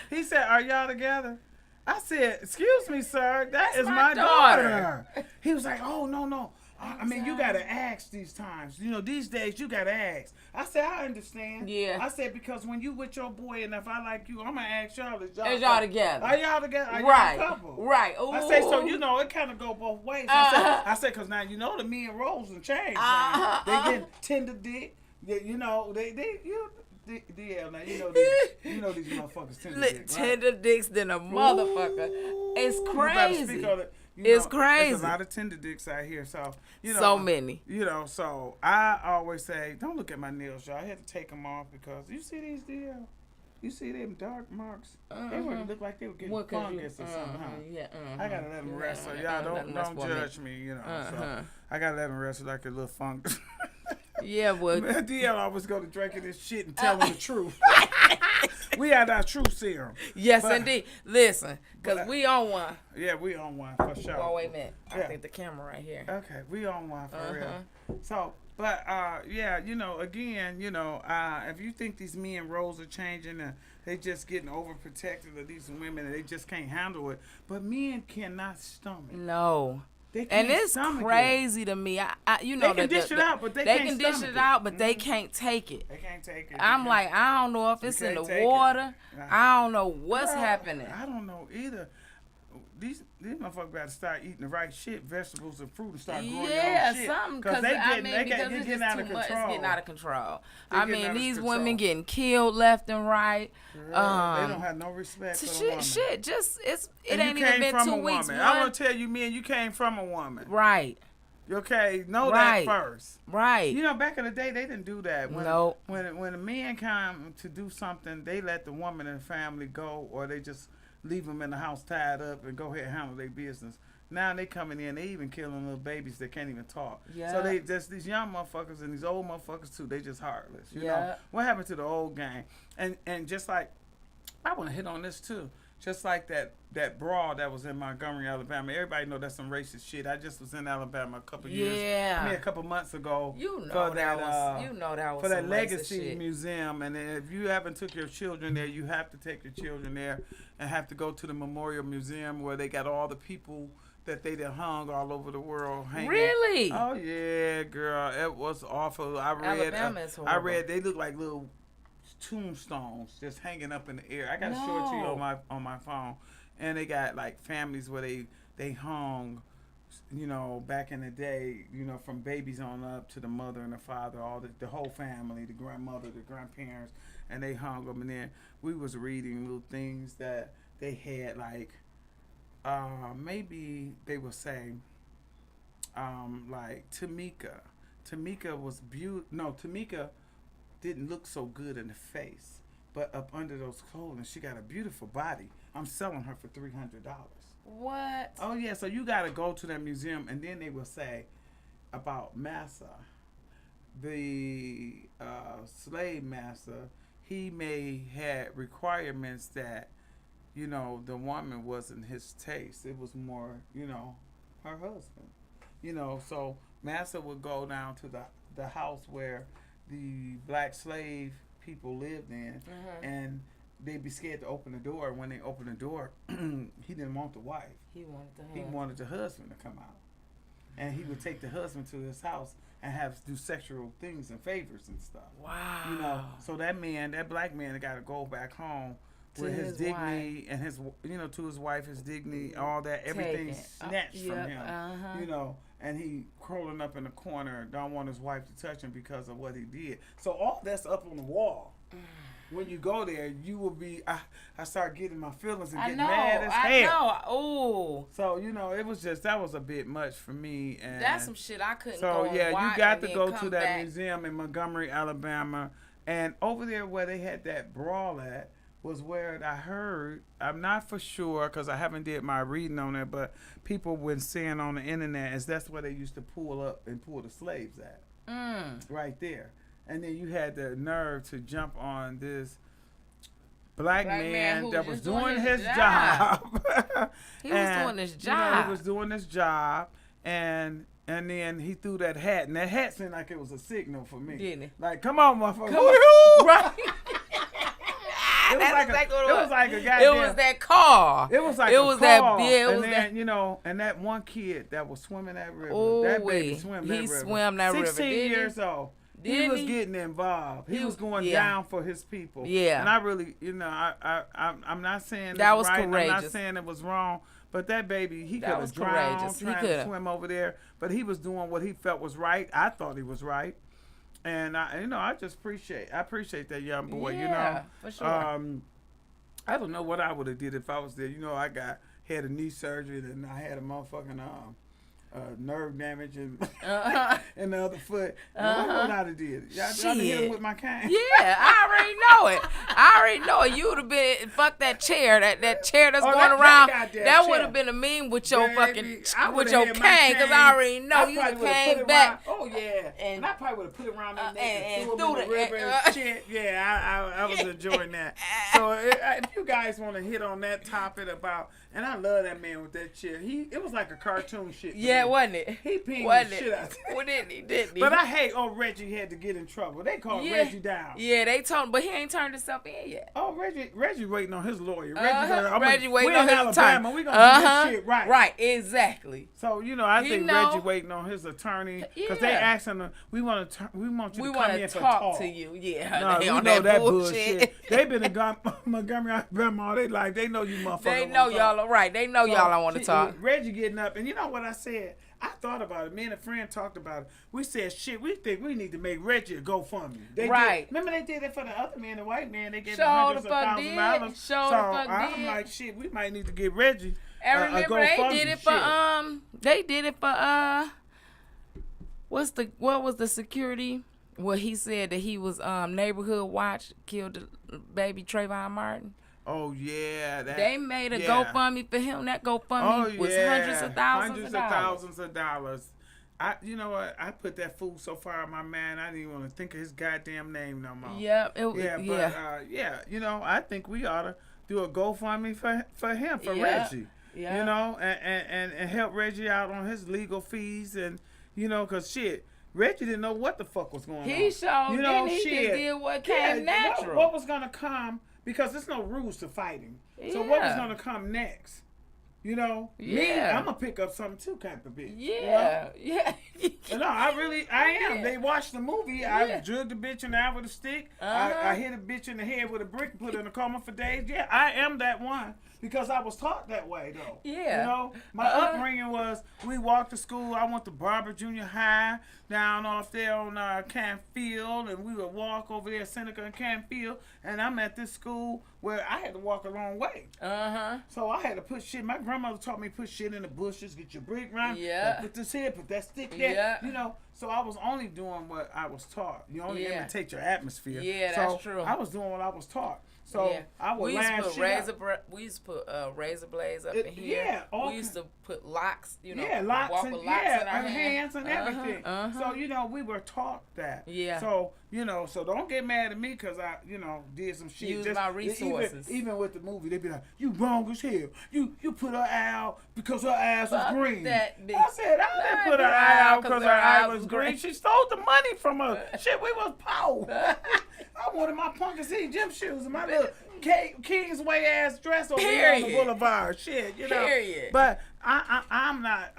He said, are y'all together? I said, excuse me, sir, that is my daughter. He was like, oh, no. I mean, you gotta ask these times. You know, these days you gotta ask. I said, I understand. Yeah. I said, because when you with your boy and if I like you, I'm gonna ask y'all, is y'all y'all together? Are y'all together? Are Right. y'all a couple? Right. Ooh. I say, so you know, it kind of go both ways. I said, because now you know the men roles and change. Now. They get tender dick. You know, DL, now you know these motherfuckers tender dick, right? Tender dicks than a motherfucker. Ooh, It's you better speak crazy. on it. It's crazy. There's a lot of tender dicks out here, so you know. So many. You know, so I always say, don't look at my nails, y'all. I had to take them off because you see these DL. You see them dark marks? They look like they were getting fungus or something, huh? Yeah, I gotta let them rest, so y'all don't judge me, you know. So I gotta let them rest like a little fungus. Yeah, well. Man, DL always go to drinking this shit and telling the truth. We had our truth serum. Yes, indeed. Listen, because we on one. Yeah, we on one for sure. Oh, wait a minute. I Yeah. think the camera right here. Okay, we on one for real. So, but yeah, you know, again, you know, if you think these men roles are changing and they just getting overprotected of these women and they just can't handle it, but men cannot stomach. No. They can't And it's stomach crazy to me. You know, they can dish it out, but they can't can dish stomach it out, but they can't take it. They can't take it. I'm like, I don't know if it's in the water. I don't know what's happening. I don't know either. These motherfuckers got to start eating the right shit, vegetables and fruit, and start growing their own shit. Something because because they getting out of control. It's getting out of control. Getting These out of women control. getting killed left and right. They don't have no respect for the woman. Shit, just it And ain't you even came been from 2 a weeks. woman. I want to tell you, man, you came from a woman. Right. Okay, know Right. that first. Right. You know, back in the day, they didn't do that. No. When a man come to do something, they let the woman and the family go, or they just leave them in the house tied up and go ahead and handle their business. Now they coming in, they even killing little babies that can't even talk. Yeah. So they just these young motherfuckers and these old motherfuckers too. They just heartless. You Yeah. know what happened to the old gang? And just like I want to hit on this too. Just like that brawl that was in Montgomery, Alabama. Everybody know that's some racist shit. I just was in Alabama a couple years. Yeah. A couple months ago. You know for that was for that some Legacy racist shit. Museum. And if you haven't took your children there, you have to take your children there and have to go to the Memorial Museum where they got all the people that they done hung all over the world hanging. Really? Oh yeah, girl. It was awful. Alabama is horrible. I read they look like little tombstones just hanging up in the air. I got to show it to you on my phone. And they got like families where they hung, you know, back in the day, you know, from babies on up to the mother and the father, all the whole family, the grandmother, the grandparents, and they hung them. And then we was reading little things that they had like, maybe they would say, like Tamika. Tamika was Tamika didn't look so good in the face, but up under those clothing, she got a beautiful body. I'm selling her for $300. What? Oh yeah, so you got to go to that museum, and then they will say about Massa, the slave master. He may had requirements that, you know, the woman wasn't his taste. It was more, you know, her husband. You know, so Massa would go down to the house where the black slave people lived in, and they'd be scared to open the door. When they opened the door, he didn't want the wife. He He wanted the husband to come out, and he would take the husband to his house and do sexual things and favors and stuff. Wow. You know, so that black man got to go back home with his dignity and his, you know, to his wife, his dignity, all that, everything snatched from him. You know, and he crawling up in the corner, don't want his wife to touch him because of what he did. So all that's up on the wall. When you go there, you will be. I start getting my feelings and getting mad as hell. I know. Ooh. So you know, it was just that was a bit much for me. And that's some shit I couldn't. So go yeah, and watch you got and to go then to that come back. museum in Montgomery, Alabama, and over there where they had that brawl at was where I heard. I'm not for sure because I haven't did my reading on it, but people been saying on the internet is that's where they used to pull up and pull the slaves at. Right there. And then you had the nerve to jump on this black man that was doing his job. He was doing his job. You know, he was doing his job, and then he threw that hat, and that hat seemed like it was a signal for me. Didn't it? Like, come on, motherfucker. Right. exactly what it was. It was like a goddamn. It was that car. It was like it a was car. that. Yeah, it and was then, that. you know, and that one kid that was swimming that river. Oh, that baby swam that he river. swam that river. 16 didn't years old. He Didn't was he? getting involved. He was going yeah. down for his people. Yeah. And I really, you know, I'm not saying That it's was right. courageous. I'm not saying it was wrong. But that baby, he could That have was drowned courageous. He trying to coulda. swim over there. But he was doing what he felt was right. I thought he was right. And I just appreciate that young boy. Yeah, for sure. I don't know what I would have did if I was there. You know, had a knee surgery and I had a motherfucking nerve damage and and the other foot. What would I have did? Y'all hit him with my cane. Yeah, I already know it. You would have been fuck that chair. That chair that's going around. That would have been a meme with your fucking with your cane, because I already know you would have came back. Oh yeah, and I probably would have put it around their neck and threw threw him in the river and shit. Yeah, I was enjoying that. So if you guys want to hit on that topic about, and I love that man with that chair. It was like a cartoon shit. Yeah, wasn't it? He peed the shit out there. Well, didn't he? But I hate, Reggie had to get in trouble. They called Reggie down. Yeah, they told him, but he ain't turned himself in yet. Oh, Reggie waiting on his lawyer. Reggie waiting on his Alabama. attorney. We gonna do this shit right. Right, exactly. So, I think Reggie waiting on his attorney because they asking him, we want you to come in for talk to you. Yeah, no, they you on know that bullshit. They been in Montgomery, Alabama all their life. They know you motherfuckers. They know y'all are right. They know y'all don't want to talk. Reggie getting up, and you know what I said? I thought about it. Me and a friend talked about it. We said, shit, we think we need to make Reggie a GoFundMe. Right. Remember they did it for the other man, the white man. They gave him Sure hundreds the of fuck thousands did. of dollars. Sure So the fuck I'm did. like, shit, we might need to get Reggie And a remember GoFundMe. they did it for what was the security? Well, he said that he was neighborhood watch, killed the baby Trayvon Martin. Oh yeah, they made a GoFundMe for him. That GoFundMe was hundreds of thousands of dollars. You know what? I put that fool so far in my mind, I didn't even want to think of his goddamn name no more. Yep. I think we ought to do a GoFundMe for him, for Reggie. Yeah. And help Reggie out on his legal fees, and because shit. Reggie didn't know what the fuck was going on. He showed he just did what came natural. What was gonna come, because there's no rules to fighting. So what was gonna come next? Me, I'm gonna pick up something too, kind of bitch. Yeah. No, I am. They watched the movie. I drugged the bitch in the eye with a stick. I hit a bitch in the head with a brick and put her in a coma for days. Yeah, I am that one. Because I was taught that way, though. Yeah. My upbringing was, we walked to school. I went to Barber Junior High down off there on Canfield, and we would walk over there, Seneca and Canfield, and I'm at this school where I had to walk a long way. So I had to put shit. My grandmother taught me to put shit in the bushes, get your brick right. Put this here, put that stick there. So I was only doing what I was taught. You only imitate your atmosphere. Yeah, that's true. I was doing what I was taught. So I would laugh shit we used to put razor blades up in here. Yeah, we used to put locks, locks walk and, with locks in our hands and everything. So, we were taught that. Yeah. So, so don't get mad at me because I, did some shit. Use my resources. Even with the movie, they be like, you wrong as hell. You put her out because her ass was green. That bitch. I said, I didn't put her out because her eye was green. She stole the money from her. Shit, we was poor. I wanted my Punkin' C gym shoes and my little Kingsway ass dress over here on the boulevard. Shit, Period. But I'm not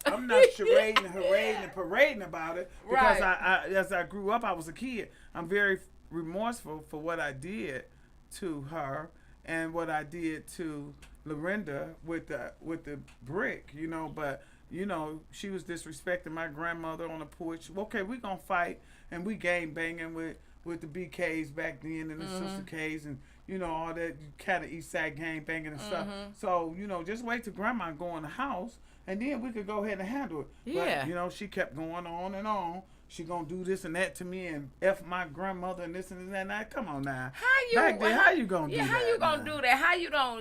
charading, harading, and parading about it because as I grew up, I was a kid. I'm very remorseful for what I did to her and what I did to Lorinda with the brick. But she was disrespecting my grandmother on the porch. Okay, we gonna fight, and we gang banging with the BKs back then and the Sister K's and all that kind of East Side gang banging and stuff. So just wait till Grandma go in the house and then we could go ahead and handle it. Yeah. But she kept going on and on. She gonna do this and that to me and F my grandmother and this and that. Now, come on now. How you gonna do that? How you gonna do that?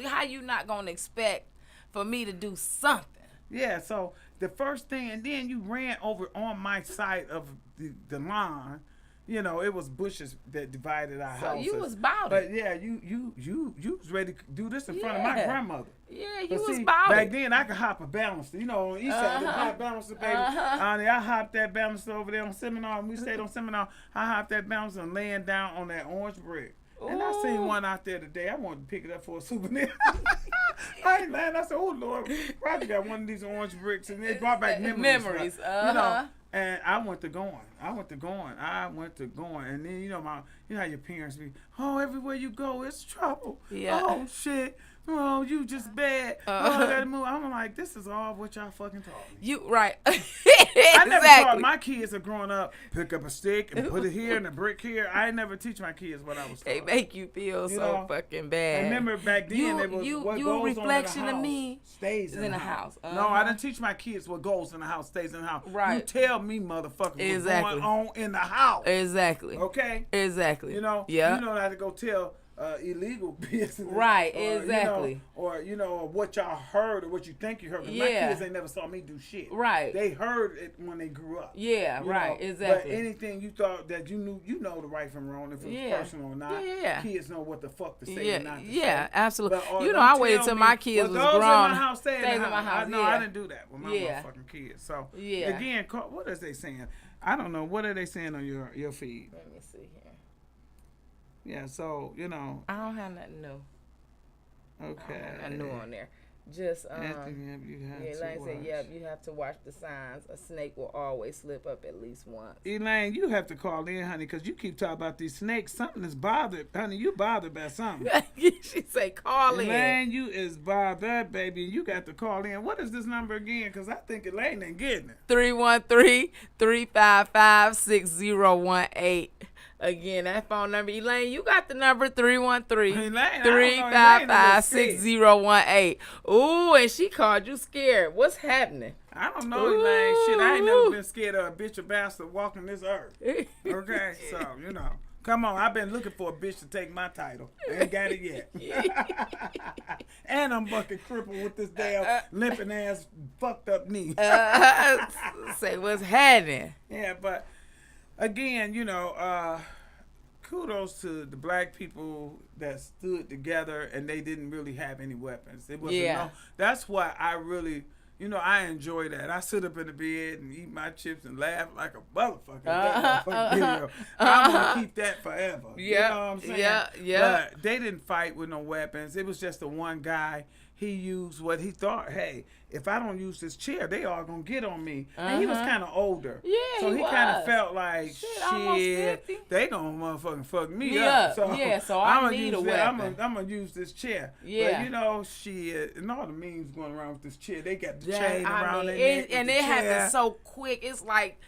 How you not gonna expect for me to do something? Yeah. So the first thing, and then you ran over on my side of the line. It was bushes that divided our houses. So you was bout it. But yeah, you was ready to do this in front of my grandmother. Yeah, you was bout it. Back then I could hop a balancer. On the east side, they had a balancer, baby. I hopped that balancer over there on Seminar. When we stayed on Seminar, I hopped that balancer and laying down on that orange brick. And I seen one out there today. I wanted to pick it up for a souvenir. I ain't lying. I said, oh, Lord, Roger got one of these orange bricks, and they brought back memories. You know, and I went to going. And then, you know how your parents be, oh, everywhere you go, it's trouble. Yeah. Oh, shit. Oh, you just bad. Oh, I gotta move. I'm like, this is all what y'all fucking taught me. You right. I never taught my kids are growing up, pick up a stick and put it here and a brick here. I never teach my kids what I was taught. They make you feel so fucking bad. Remember back then, what goes reflection on in the of house me stays in the house. No, I didn't teach my kids what goes in the house stays in the house. Right. You tell me, motherfucker, what's going on in the house. Exactly. Okay? Exactly. You know? Yeah. You know how to go tell illegal business. Right, or, exactly. Or what y'all heard or what you think you heard. But my kids, they never saw me do shit. Right. They heard it when they grew up. Yeah, right, exactly. But anything you thought that you knew, the right from wrong, if it was personal or not. Yeah. Kids know what the fuck to say and not to say. Yeah, absolutely. But, I waited till my kids was grown. In my house, stay in my house. No, I didn't do that with my motherfucking kids. So, again, what is they saying? I don't know. What are they saying on your feed? Let me see here. Yeah, so, I don't have nothing new. Okay. I don't have nothing new on there. Just, Elaine said, you have to watch the signs. A snake will always slip up at least once. Elaine, you have to call in, honey, because you keep talking about these snakes. Something is bothered. Honey, you bothered by something. She say, call in. Elaine, you is bothered, baby. You got to call in. What is this number again? Because I think Elaine ain't getting it. 313-355-6018. Again, that phone number, Elaine, you got the number 313-355-6018. Ooh, and she called you scared. What's happening? I don't know, Elaine. Shit, I ain't never been scared of a bitch or bastard walking this earth. Okay, so, come on. I've been looking for a bitch to take my title. I ain't got it yet. And I'm fucking crippled with this damn limping ass fucked up knee. Say what's happening. Yeah, but again, kudos to the black people that stood together and they didn't really have any weapons. It wasn't that's why I really, I enjoy that. I sit up in the bed and eat my chips and laugh like a motherfucker. I'm going to keep that forever. You know what I'm saying? Yeah. But they didn't fight with no weapons. It was just the one guy. He used what he thought, hey, if I don't use this chair, they all going to get on me. And he was kind of older. Yeah, so he kind of felt like, shit, they going to motherfucking fuck me up. So, so I need a weapon. I'm going to use this chair. Yeah. But, shit, and all the memes going around with this chair, they got the chain around their neck. And it happened so quick. It's like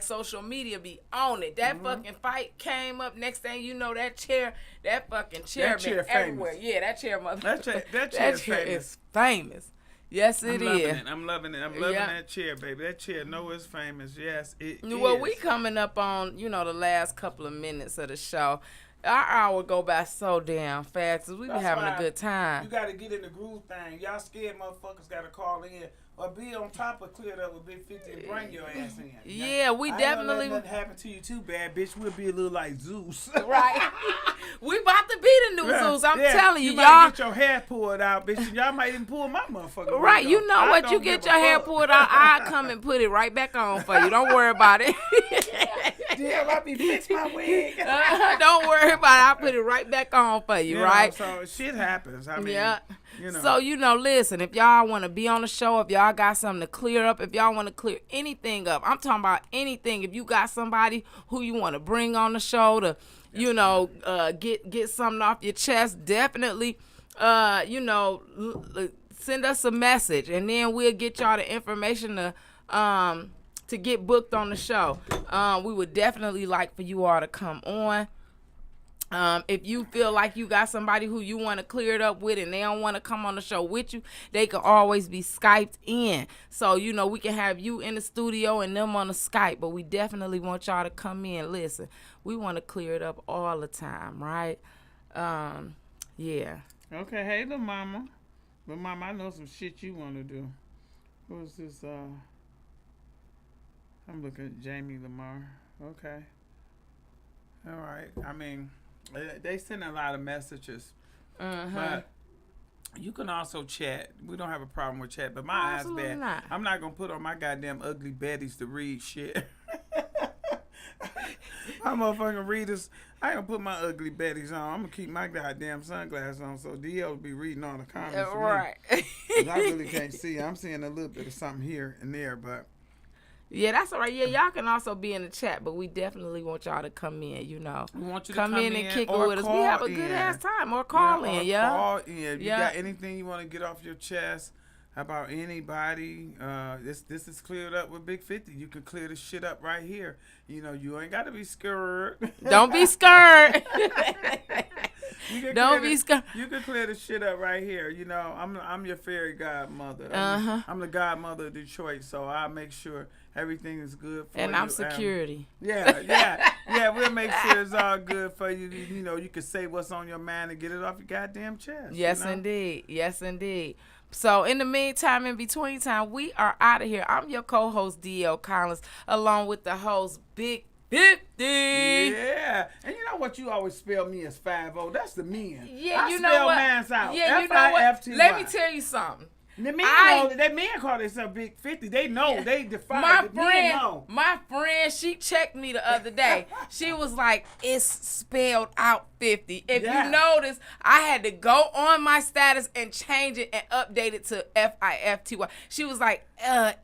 social media be on it. That fucking fight came up. Next thing you know, that fucking chair been everywhere. Famous. Yeah, that chair that chair is famous. Yes, it is. I'm loving it. I'm loving that chair, baby. That chair, it's famous. Yes, it is. Well, we coming up on, the last couple of minutes of the show. Our hour go by so damn fast. We be having a good time. You got to get in the groove thing. Y'all scared motherfuckers got to call in. Or be on top of Cleared Up with Big 50 and bring your ass in. Yeah, we definitely. Ain't nothing happen to you too bad, bitch. We'll be a little like Zeus. Right. We about to be the new Zeus. I'm telling you, you y'all. Might get your hair pulled out, bitch. Y'all might even pull my motherfucker. Right. You know what? You get your hair pulled out, I'll come and put it right back on for you. Don't worry about it. Damn, I be fix my wig. Don't worry about it. I'll put it right back on for you, right? So shit happens. I mean, So, listen, if y'all want to be on the show, if y'all got something to clear up, if y'all want to clear anything up, I'm talking about anything. If you got somebody who you want to bring on the show to, get something off your chest, definitely, send us a message, and then we'll get y'all the information to get booked on the show. We would definitely like for you all to come on. If you feel like you got somebody who you want to clear it up with and they don't want to come on the show with you, they can always be Skyped in. So, we can have you in the studio and them on the Skype, but we definitely want y'all to come in. Listen, we want to clear it up all the time, right? Yeah. Okay, hey, little mama. But, mama, I know some shit you want to do. Who's this? I'm looking at Jamie Lamar. Okay. All right. I mean, they send a lot of messages. But you can also chat. We don't have a problem with chat, but my eyes bad. Not. I'm not going to put on my goddamn ugly Bettys to read shit. My motherfucking readers, I ain't gonna put my ugly Betty's on. I'm gonna keep my goddamn sunglasses on so DL will be reading all the comments. Right. 'Cause I really can't see. I'm seeing a little bit of something here and there, but. Yeah, that's all right. Yeah, y'all can also be in the chat, but we definitely want y'all to come in, you know. We want you to come in and kick it or with us. We have a good ass time. Or call in, yeah. Call in. If you got anything you want to get off your chest about anybody, this is cleared up with Big 50. You can clear this shit up right here. You know, you ain't got to be scared. Don't be scared. Don't be scared. You can clear the shit up right here. You know, I'm your fairy godmother. I'm the godmother of Detroit, so I'll make sure everything is good for you. And I'm security. Yeah, we'll make sure it's all good for you. You know, you can say what's on your mind and get it off your goddamn chest. Yes, indeed. Yes, indeed. So in the meantime, in between time, we are out of here. I'm your co-host, DL Collins, along with the host, Big 50. Yeah. And you know what? You always spell me as 5-0. That's the men. Yeah, you know what? Man's out. Yeah, you know what? F-I-F-T-Y. Let me tell you something. The men call themselves Big 50. They know. Yeah. They define My friend, she checked me the other day. She was like, it's spelled out 50. If you notice, I had to go on my status and change it and update it to F-I-F-T-Y. She was like,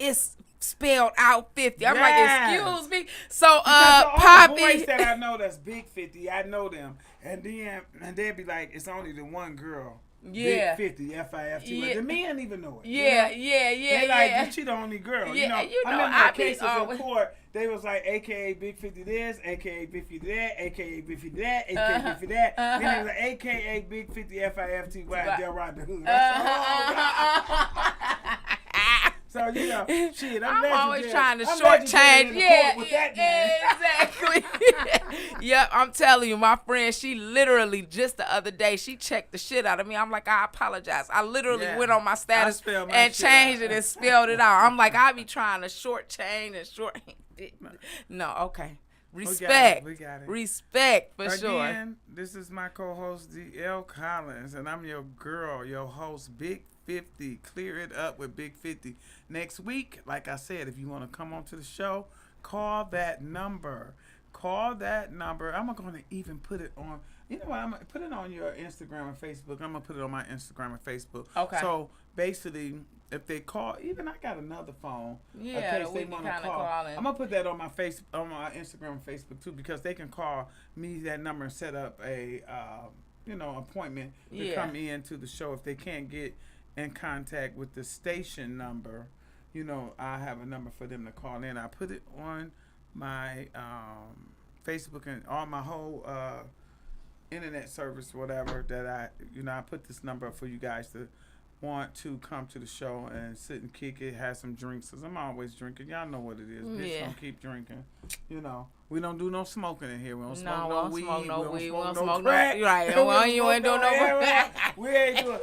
it's spelled out 50. I'm like, excuse me. So Poppy, boys that I know that's Big 50, I know them. And they'd be like, it's only the one girl. Yeah. Big 50, F-I-F-T. Yeah. The men even know it. Yeah, They like, she the only girl. Yeah, I remember the cases in court, they was like, AKA Big 50 this, AKA Big 50 that, AKA Big 50 that, AKA Big 50 that. Then it was like, AKA Big 50 F-I-F-T-Y, Del Rod the Hood. So, you know, shit, I'm always trying to shortchange. Yeah, exactly. Yep, I'm telling you, my friend, she literally just the other day, she checked the shit out of me. I'm like, I apologize. I literally went on my status and changed it and spelled it out. I'm like, I be trying to shortchange and short. No, okay. Respect. We got it. Respect, for sure. Again, this is my co-host, DL Collins, and I'm your girl, your host, Big 50. Clear it up with Big 50. Next week, like I said, if you want to come on to the show, call that number. I'm going to even put it on. You know what? I'm going to put it on your Instagram and Facebook. I'm going to put it on my Instagram and Facebook. Okay. So basically, if they call, even I got another phone. Yeah, in case they want to call. I'm gonna put that on my Instagram and Facebook too, because they can call me that number and set up a appointment to come in to the show. If they can't get in contact with the station number, you know, I have a number for them to call in. I put it on my Facebook and on my whole internet service, whatever, that I put this number up for you guys to want to come to the show and sit and kick it, have some drinks, because I'm always drinking. Y'all know what it is. Bitch, don't keep drinking. You know, we don't do no smoking in here. We don't smoke no weed. We don't smoke no crack. Right. You ain't doing no We ain't doing